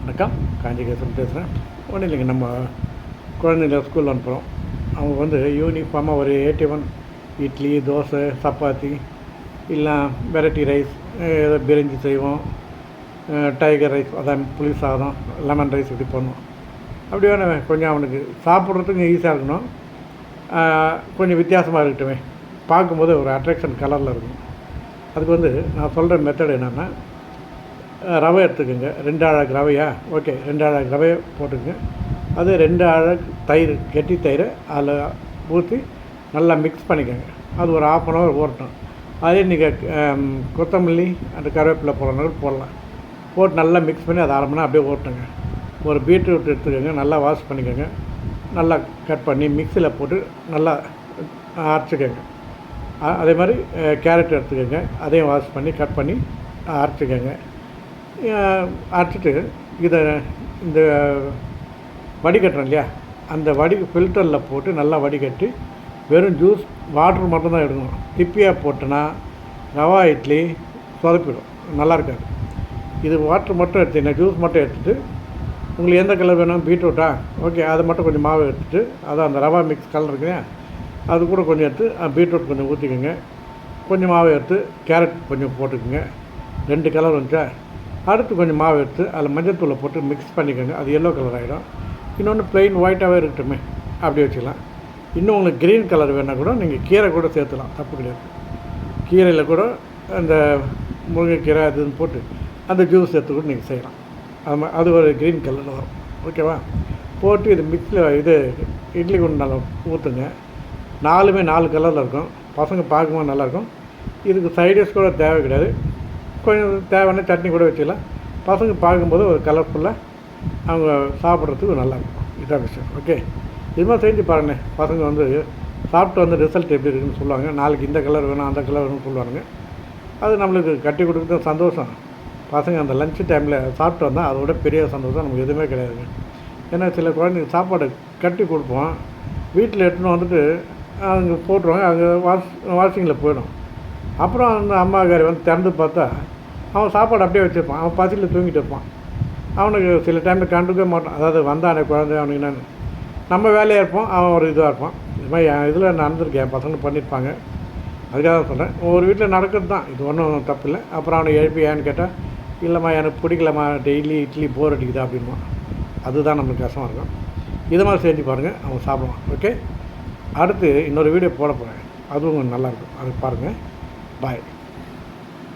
வணக்கம். காஞ்சிகேசன் பேசுகிறேன். ஒன்றும் இல்லைங்க, நம்ம குழந்தைங்கள ஸ்கூலில் அனுப்புகிறோம். அவங்க வந்து யூனிஃபார்மாக ஒரு 81 இட்லி, தோசை, சப்பாத்தி, இல்லை வெரைட்டி ரைஸ், ஏதோ பிரிஞ்சி செய்வோம், டைகர் ரைஸ், அதான் புளி சாதம், லெமன் ரைஸ் இப்படி பண்ணுவோம். அப்படி வேணும் கொஞ்சம் அவனுக்கு சாப்பிட்றதுக்கு ஈஸியாக இருக்கணும், கொஞ்சம் வித்தியாசமாக இருக்கட்டுமே, பார்க்கும்போது ஒரு அட்ராக்ஷன் கலரில் இருக்கணும். அதுக்கு வந்து நான் சொல்கிற மெத்தட் என்னென்னா, ரவை எடுத்துக்கோங்க. 2 அழகு ரவையா? ஓகே, 2 அழகு ரவையை போட்டுக்கோங்க. அது 2 அழகு தயிர், கெட்டி தயிர் அதில் ஊற்றி நல்லா மிக்ஸ் பண்ணிக்கோங்க. அது ஒரு 1/2 hour ஊறட்டும். அதே நீங்கள் கொத்தமல்லி அந்த கருவேப்பிலை போடணும் போடலாம். போட்டு நல்லா மிக்ஸ் பண்ணி அதை 1/2 மணி நேரம் அப்படியே ஓட்டுங்க. ஒரு பீட்ரூட் எடுத்துக்கோங்க, நல்லா வாஷ் பண்ணிக்கோங்க. நல்லா கட் பண்ணி மிக்சியில் போட்டு நல்லா அரைச்சிக்கோங்க. அதே மாதிரி கேரட் எடுத்துக்கோங்க, அதையும் வாஷ் பண்ணி கட் பண்ணி அரைச்சிக்கோங்க. அரைச்சிட்டு இதை இந்த வடிகட்டுறோம் இல்லையா, அந்த ஃபில்டரில் போட்டு நல்லா வடிகட்டி வெறும் ஜூஸ் வாட்ரு மட்டும்தான் எடுக்கணும். திப்பியாக போட்டோன்னா ரவா இட்லி சொதப்பிடும், நல்லா இருக்காது. இது வாட்ரு மட்டும் எடுத்தீங்கன்னா, ஜூஸ் மட்டும் எடுத்துகிட்டு உங்களுக்கு எந்த கலர் வேணும், பீட்ரூட்டா? ஓகே, அதை மட்டும் கொஞ்சம் மாவு எடுத்துகிட்டு, அதான் அந்த ரவா மிக்ஸ் கலர் இருக்குங்க, அது கூட கொஞ்சம் எடுத்து பீட்ரூட் கொஞ்சம் ஊற்றிக்கோங்க. கொஞ்சம் மாவு எடுத்து கேரட் கொஞ்சம் போட்டுக்கோங்க. 2 கலர் வந்துச்சா? அடுத்து கொஞ்சம் மாவு எடுத்து அதில் மஞ்சள்தூளை போட்டு மிக்ஸ் பண்ணிக்கோங்க. அது எல்லோ கலர் ஆகிடும். இன்னொன்று ப்ளெயின் ஒயிட்டாகவே இருக்கட்டுமே, அப்படி வச்சுக்கலாம். இன்னும் உங்களுக்கு க்ரீன் கலர் வேணால் கூட நீங்கள் கீரை கூட சேர்த்துலாம், தப்பு கிடையாது. கீரையில் கூட அந்த முருங்கைக்கீரை அதுன்னு போட்டு அந்த ஜூஸ் எடுத்து கூட நீங்கள் செய்யலாம். அது ஒரு க்ரீன் கலரில் வரும். ஓகேவா? போட்டு இது மிக்ஸில் இட்லி குண்டு நல்லா ஊற்றுங்க. 4மே 4 கலரில் இருக்கும். பசங்க பார்க்கும்போது நல்லாயிருக்கும். இதுக்கு சைடிஷ் கூட தேவை கிடையாது. கொஞ்சம் தேவையான சட்னி கூட வச்சுக்கலாம். பசங்க பார்க்கும்போது ஒரு கலர்ஃபுல்லாக அவங்க சாப்பிட்றதுக்கு நல்லாயிருக்கும். இதான் விஷயம். ஓகே, இது மாதிரி செஞ்சு பாருங்கள். பசங்க வந்து சாப்பிட்டு வந்து ரிசல்ட் எப்படி இருக்குதுன்னு சொல்லுவாங்க. நாளைக்கு இந்த கலர் வேணும், அந்த கலர் வேணும்னு சொல்லுவாங்க. அது நம்மளுக்கு கட்டி கொடுக்குறது சந்தோஷம். பசங்க அந்த லஞ்ச் டைமில் சாப்பிட்டு வந்தால் அதோட பெரிய சந்தோஷம் நமக்கு எதுவுமே கிடையாதுங்க. ஏன்னா சில குழந்தைங்க சாப்பாடு கட்டி கொடுப்போம், வீட்டில் எடுத்துன்னு வந்துட்டு அவங்க போட்டுருவாங்க, அங்கே வாஷிங்கில் போயிடும். அப்புறம் அந்த அம்மாக்காரி வந்து திறந்து பார்த்தா அவன் சாப்பாடு அப்படியே வச்சுருப்பான். அவன் பசியில் தூங்கிட்டு இருப்பான். அவனுக்கு சில டைமில் கண்டுக்கவே மாட்டான். அதாவது வந்தானே குழந்தை அவனுக்கு என்னென்னு நம்ம வேலையாக இருப்போம், அவன் ஒரு இதாக இருப்பான். இது மாதிரி என் இதில் நடந்திருக்கு, என் பசங்க பண்ணியிருப்பாங்க. அதுக்காக தான் சொல்கிறேன். ஒரு வீட்டில் நடக்கிறது தான், இது ஒன்றும் தப்பு இல்லை. அப்புறம் அவனை எழுப்பி ஏன்னு கேட்டால், இல்லைம்மா எனக்கு பிடிக்கலம்மா, டெய்லி இட்லி போர் அடிக்குதா அப்படின்மா. அதுதான் நம்மளுக்கு கஷ்டமாக இருக்கும். இது மாதிரி செஞ்சு பாருங்கள், அவன் சாப்பிடுவான். ஓகே, அடுத்து இன்னொரு வீடியோ போட போகிறேன், அதுவும் நல்லாயிருக்கும், அது பாருங்கள். பாய்.